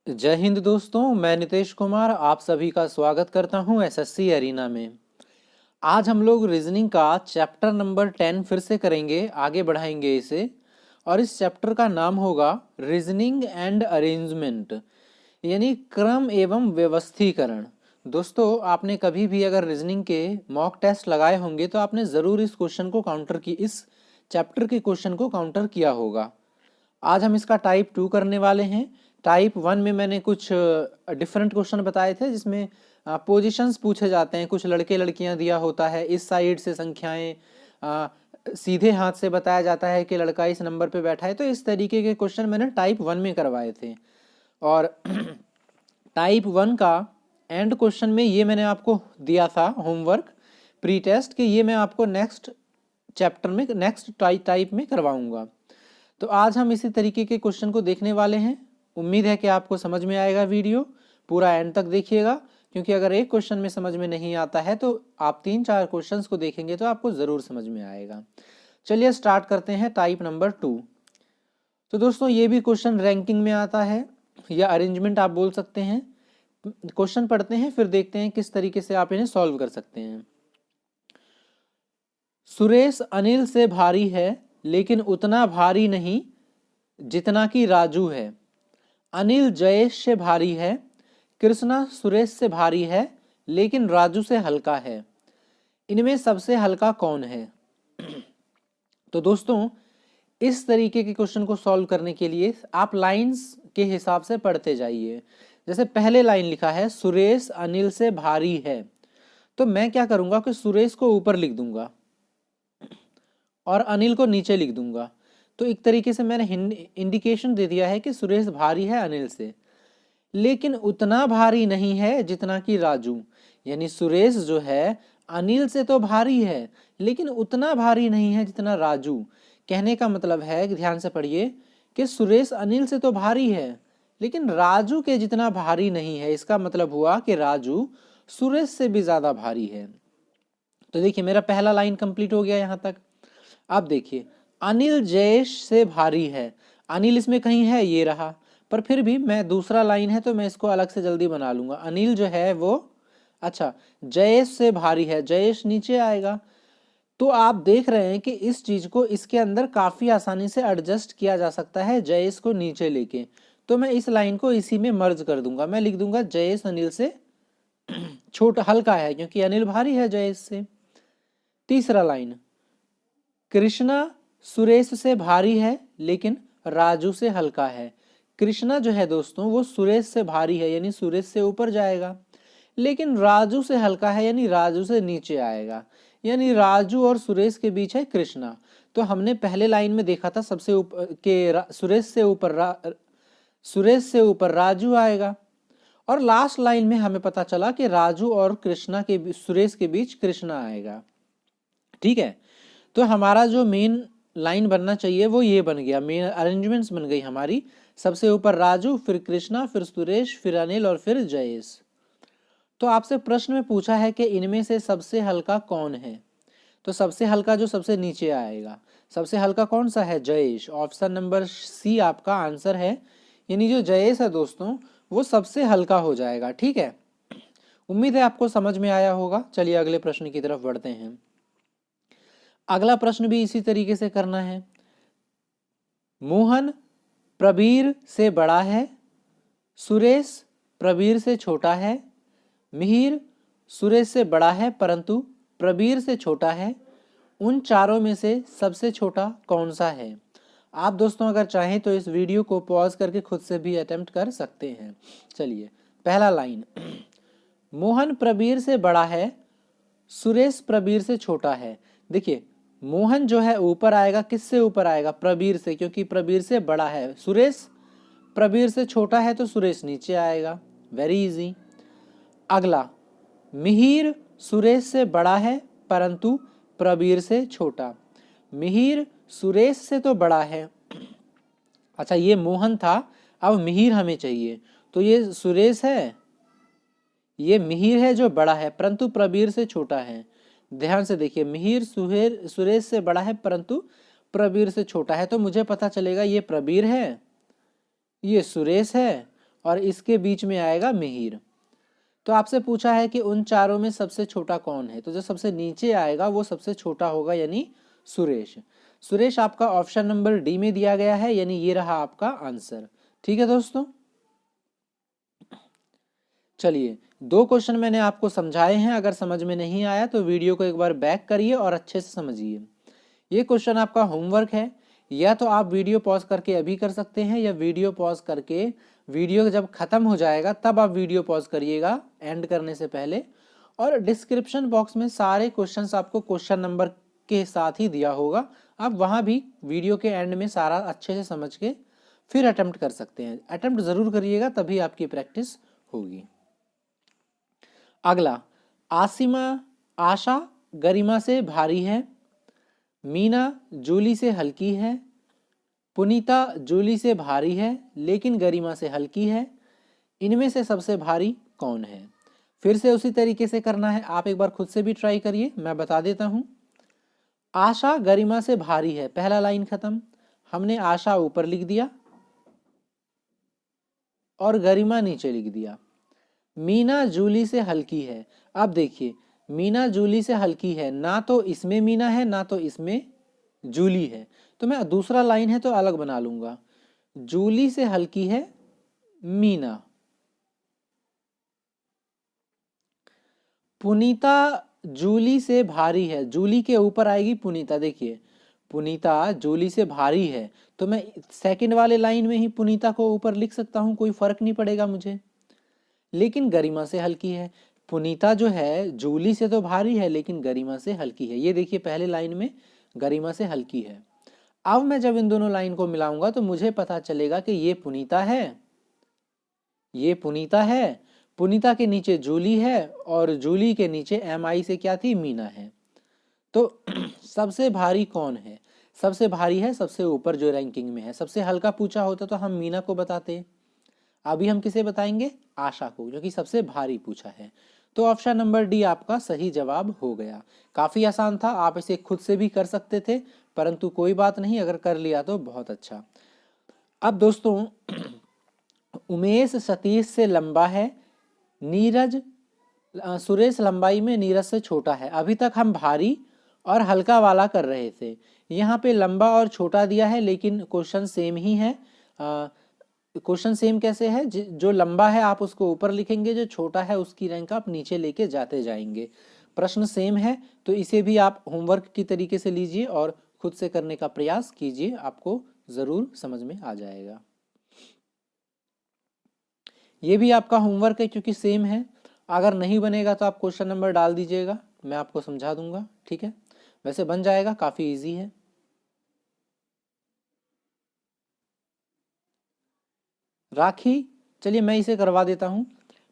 जय हिंद दोस्तों, मैं नितेश कुमार आप सभी का स्वागत करता हूं एसएससी एरिना में। आज हम लोग रीजनिंग का चैप्टर नंबर 10 फिर से करेंगे, आगे बढ़ाएंगे इसे। और इस चैप्टर का नाम होगा रीजनिंग एंड अरेंजमेंट, यानी क्रम एवं व्यवस्थीकरण। दोस्तों, आपने कभी भी अगर रीजनिंग के मॉक टेस्ट लगाए होंगे तो आपने ज़रूर इस क्वेश्चन को काउंटर की इस चैप्टर के क्वेश्चन को काउंटर किया होगा। आज हम इसका टाइप 2 करने वाले हैं। टाइप 1 में मैंने कुछ डिफरेंट क्वेश्चन बताए थे, जिसमें पोजीशंस पूछे जाते हैं, कुछ लड़के लड़कियां दिया होता है, इस साइड से संख्याएं सीधे हाथ से बताया जाता है कि लड़का इस नंबर पे बैठा है। तो इस तरीके के क्वेश्चन मैंने टाइप 1 में करवाए थे। और टाइप 1 का एंड क्वेश्चन में ये मैंने आपको दिया था होमवर्क प्री टेस्ट कि ये मैं आपको नेक्स्ट चैप्टर में नेक्स्ट टाइप में करवाऊंगा। तो आज हम इसी तरीके के क्वेश्चन को देखने वाले हैं। उम्मीद है कि आपको समझ में आएगा। वीडियो पूरा एंड तक देखिएगा, क्योंकि अगर एक क्वेश्चन में समझ में नहीं आता है तो आप 3-4 क्वेश्चंस को देखेंगे तो आपको ज़रूर समझ में आएगा। चलिए स्टार्ट करते हैं टाइप नंबर 2। तो दोस्तों, ये भी क्वेश्चन रैंकिंग में आता है या अरेंजमेंट आप बोल सकते हैं। क्वेश्चन पढ़ते हैं, फिर देखते हैं किस तरीके से आप इन्हें सॉल्व कर सकते हैं। सुरेश अनिल से भारी है, लेकिन उतना भारी नहीं जितना कि राजू है। अनिल जयेश से भारी है, कृष्णा सुरेश से भारी है, लेकिन राजू से हल्का है। इनमें सबसे हल्का कौन है? तो दोस्तों, इस तरीके के क्वेश्चन को सॉल्व करने के लिए आप लाइंस के हिसाब से पढ़ते जाइए। जैसे पहले लाइन लिखा है सुरेश अनिल से भारी है, तो मैं क्या करूंगा कि सुरेश को ऊपर लिख दूंगा और अनिल को नीचे लिख दूंगा। तो एक तरीके से मैंने इंडिकेशन दे दिया है कि सुरेश भारी है अनिल से, लेकिन उतना भारी नहीं है जितना कि राजू। यानी सुरेश जो है अनिल से तो भारी है, लेकिन उतना भारी नहीं है जितना राजू। कहने का मतलब है कि ध्यान से पढ़िए कि सुरेश अनिल से तो भारी है, लेकिन राजू के जितना भारी नहीं है। इसका मतलब हुआ कि राजू सुरेश से भी ज्यादा भारी है। तो देखिए, मेरा पहला लाइन कंप्लीट हो गया यहां तक। अब देखिए, अनिल जयेश से भारी है। अनिल इसमें कहीं है, ये रहा, पर फिर भी मैं दूसरा लाइन है तो मैं इसको अलग से जल्दी बना लूंगा। अनिल जो है वो अच्छा जयेश से भारी है, जयेश नीचे आएगा। तो आप देख रहे हैं कि इस चीज को इसके अंदर काफी आसानी से एडजस्ट किया जा सकता है जयेश को नीचे लेके। तो मैं इस लाइन को इसी में मर्ज कर दूंगा। मैं लिख दूंगा जयेश अनिल से छोटा हल्का है, क्योंकि अनिल भारी है जयेश से। तीसरा लाइन, कृष्णा सुरेश से भारी है लेकिन राजू से हल्का है। कृष्णा जो है दोस्तों वो सुरेश से भारी है, यानी सुरेश से ऊपर जाएगा, लेकिन राजू से हल्का है, यानी राजू से नीचे आएगा। यानी राजू और सुरेश के बीच है कृष्णा। तो हमने पहले लाइन में देखा था सबसे ऊपर के सुरेश से ऊपर राजू आएगा, और लास्ट लाइन में हमें पता चला कि राजू और सुरेश के बीच कृष्णा आएगा। ठीक है, तो हमारा जो मेन लाइन बनना चाहिए वो ये बन गया, मेन अरेंजमेंट्स बन गई हमारी। सबसे ऊपर राजू, फिर कृष्णा, फिर सुरेश, फिर अनिल और फिर जयेश। तो आपसे प्रश्न में पूछा है कि इनमें से सबसे हल्का कौन है। तो सबसे हल्का जो सबसे नीचे आएगा, सबसे हल्का कौन सा है? जयेश। ऑप्शन नंबर सी आपका आंसर है, यानी जो जयेश है दोस्तों वो सबसे हल्का हो जाएगा। ठीक है, उम्मीद है आपको समझ में आया होगा। चलिए अगले प्रश्न की तरफ बढ़ते हैं। अगला प्रश्न भी इसी तरीके से करना है। मोहन प्रबीर से बड़ा है, सुरेश प्रबीर से छोटा है, मिहिर सुरेश से बड़ा है परंतु प्रबीर से छोटा है। उन चारों में से सबसे छोटा कौन सा है? आप दोस्तों अगर चाहें तो इस वीडियो को पॉज करके खुद से भी अटेम्प्ट कर सकते हैं। चलिए, पहला लाइन, मोहन प्रबीर से बड़ा है, सुरेश प्रबीर से छोटा है। देखिए, मोहन जो है ऊपर आएगा, किससे ऊपर आएगा? प्रबीर से, क्योंकि प्रबीर से बड़ा है। सुरेश प्रबीर से छोटा है तो सुरेश नीचे आएगा। Very easy. अगला, मिहिर सुरेश से बड़ा है परंतु प्रबीर से छोटा। मिहिर सुरेश से तो बड़ा है। अच्छा, ये मोहन था, अब मिहिर हमें चाहिए। तो ये सुरेश है, ये मिहिर है जो बड़ा है परंतु प्रबीर से छोटा है। ध्यान से देखिए, मिहिर सुरेश से बड़ा है परंतु प्रबीर से छोटा है। तो मुझे पता चलेगा ये प्रबीर है, ये सुरेश है, और इसके बीच में आएगा मिहिर। तो आपसे पूछा है कि उन चारों में सबसे छोटा कौन है, तो जो सबसे नीचे आएगा वो सबसे छोटा होगा, यानी सुरेश। सुरेश आपका ऑप्शन नंबर डी में दिया गया है, यानी ये रहा आपका आंसर। ठीक है दोस्तों, चलिए 2 क्वेश्चन मैंने आपको समझाए हैं। अगर समझ में नहीं आया तो वीडियो को एक बार बैक करिए और अच्छे से समझिए। ये क्वेश्चन आपका होमवर्क है, या तो आप वीडियो पॉज करके अभी कर सकते हैं, या वीडियो पॉज करके वीडियो जब खत्म हो जाएगा तब आप वीडियो पॉज करिएगा एंड करने से पहले। और डिस्क्रिप्शन बॉक्स में सारे क्वेश्चंस आपको क्वेश्चन नंबर के साथ ही दिया होगा, आप वहां भी वीडियो के एंड में सारा अच्छे से समझ के फिर अटेम्प्ट कर सकते हैं। अटेम्प्ट जरूर करिएगा, तभी आपकी प्रैक्टिस होगी। अगला, आशा गरिमा से भारी है, मीना जूली से हल्की है, पुनीता जूली से भारी है लेकिन गरिमा से हल्की है, इनमें से सबसे भारी कौन है? फिर से उसी तरीके से करना है, आप एक बार खुद से भी ट्राई करिए, मैं बता देता हूं। आशा गरिमा से भारी है, पहला लाइन खत्म, हमने आशा ऊपर लिख दिया और गरिमा नीचे लिख दिया। मीना जूली से हल्की है, अब देखिए मीना जूली से हल्की है, ना तो इसमें मीना है ना तो इसमें जूली है, तो मैं दूसरा लाइन है तो अलग बना लूंगा। जूली से हल्की है मीना। पुनीता जूली से भारी है, जूली के ऊपर आएगी पुनीता। देखिए पुनीता जूली से भारी है, तो मैं सेकंड वाले लाइन में ही पुनीता को ऊपर लिख सकता हूं, कोई फर्क नहीं पड़ेगा मुझे। लेकिन गरिमा से हल्की है, पुनीता जो है जूली से तो भारी है लेकिन गरिमा से हल्की है। ये देखिए पहले लाइन में गरिमा से हल्की है। अब मैं जब इन दोनों लाइन को मिलाऊंगा तो मुझे पता चलेगा कि ये पुनीता है, ये पुनीता है, पुनीता के नीचे जूली है और जूली के नीचे MI से क्या थी, मीना है। तो सबसे भारी कौन है? सबसे भारी है सबसे ऊपर जो रैंकिंग में है। सबसे हल्का पूछा होता तो हम मीना को बताते, अभी हम किसे बताएंगे, आशा को, जो कि सबसे भारी पूछा है। तो ऑप्शन नंबर डी आपका सही जवाब हो गया। काफी आसान था, आप इसे खुद से भी कर सकते थे, परंतु कोई बात नहीं, अगर कर लिया तो बहुत अच्छा। अब दोस्तों उमेश सतीश से लंबा है, नीरज सुरेश लंबाई में नीरज से छोटा है। अभी तक हम भारी और हल्का वाला कर रहे थे, यहाँ पे लंबा और छोटा दिया है, लेकिन क्वेश्चन सेम ही है। क्वेश्चन सेम कैसे है, जो लंबा है आप उसको ऊपर लिखेंगे, जो छोटा है उसकी रैंक आप नीचे लेके जाते जाएंगे। प्रश्न सेम है, तो इसे भी आप होमवर्क की तरीके से लीजिए और खुद से करने का प्रयास कीजिए, आपको जरूर समझ में आ जाएगा। ये भी आपका होमवर्क है क्योंकि सेम है। अगर नहीं बनेगा तो आप क्वेश्चन नंबर डाल दीजिएगा, मैं आपको समझा दूंगा, ठीक है। वैसे बन जाएगा, काफी इजी है। राखी, चलिए मैं इसे करवा देता हूं।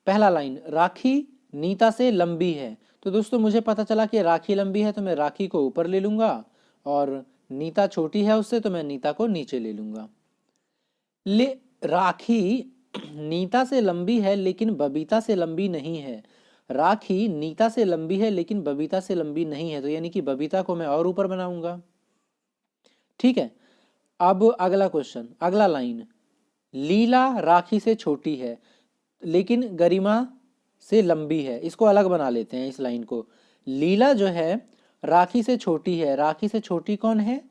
पहला लाइन, राखी नीता से लंबी है, तो दोस्तों मुझे पता चला कि राखी लंबी है तो मैं राखी को ऊपर ले लूंगा, और नीता छोटी है उससे तो मैं नीता को नीचे ले लूंगा। राखी नीता से लंबी है लेकिन बबीता से लंबी नहीं है। राखी नीता से लंबी है लेकिन बबीता से लंबी नहीं है, तो यानी कि बबीता को मैं और ऊपर बनाऊंगा, ठीक है। अब अगला क्वेश्चन, अगला लाइन, लीला राखी से छोटी है लेकिन गरिमा से लंबी है। इसको अलग बना लेते हैं, इस लाइन को। लीला जो है राखी से छोटी है, राखी से छोटी कौन है,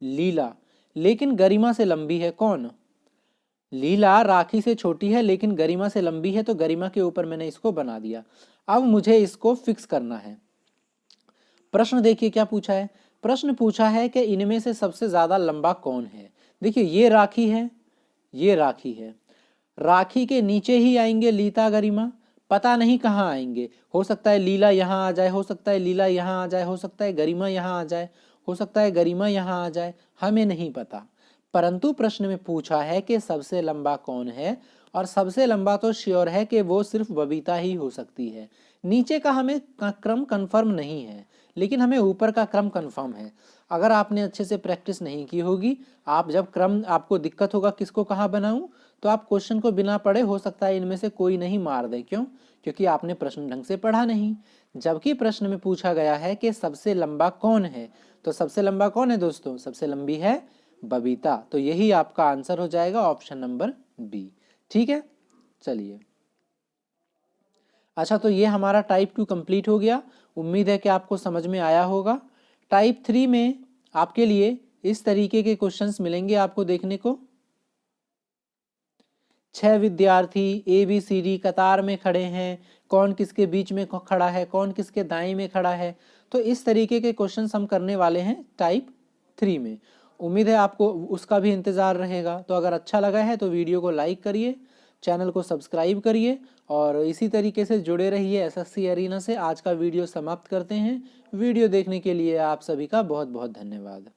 लीला, लेकिन गरिमा से लंबी है कौन, लीला राखी से छोटी है लेकिन गरिमा से लंबी है, तो गरिमा के ऊपर मैंने इसको बना दिया। अब मुझे इसको फिक्स करना है। प्रश्न देखिए क्या पूछा है, प्रश्न पूछा है कि इनमें से सबसे ज्यादा लंबा कौन है। देखिए ये राखी है, ये राखी है, राखी के नीचे ही आएंगे लीता गरिमा, पता नहीं कहाँ आएंगे, हो सकता है लीला यहाँ आ जाए, हो सकता है लीला यहाँ आ जाए, हो सकता है गरिमा यहाँ आ जाए, हो सकता है गरिमा यहाँ आ जाए, हमें नहीं पता। परंतु प्रश्न में पूछा है कि सबसे लंबा कौन है, और सबसे लंबा तो श्योर है कि वो सिर्फ बबीता ही हो सकती है। नीचे का हमें क्रम कंफर्म नहीं है, लेकिन हमें ऊपर का क्रम कंफर्म है। अगर आपने अच्छे से प्रैक्टिस नहीं की होगी, आप जब क्रम आपको दिक्कत होगा किसको कहाँ बनाऊं, तो आप क्वेश्चन को बिना पढ़े हो सकता है इनमें से कोई नहीं मार दे। क्यों? क्योंकि आपने प्रश्न ढंग से पढ़ा नहीं। जबकि प्रश्न में पूछा गया है कि सबसे लंबा कौन है, तो सबसे लंबा कौन है दोस्तों, सबसे लंबी है बबीता। तो यही आपका आंसर हो जाएगा ऑप्शन नंबर बी, ठीक है, चलिए। अच्छा, तो ये हमारा टाइप 2 कंप्लीट हो गया। उम्मीद है कि आपको समझ में आया होगा। टाइप 3 में आपके लिए इस तरीके के क्वेश्चंस मिलेंगे आपको देखने को। 6 विद्यार्थी ABCD कतार में खड़े हैं, कौन किसके बीच में खड़ा है, कौन किसके दाएं में खड़ा है। तो इस तरीके के क्वेश्चंस हम करने वाले हैं टाइप 3 में। उम्मीद है आपको उसका भी इंतज़ार रहेगा। तो अगर अच्छा लगा है तो वीडियो को लाइक करिए, चैनल को सब्सक्राइब करिए और इसी तरीके से जुड़े रहिए SSC अरीना से। आज का वीडियो समाप्त करते हैं। वीडियो देखने के लिए आप सभी का बहुत बहुत धन्यवाद।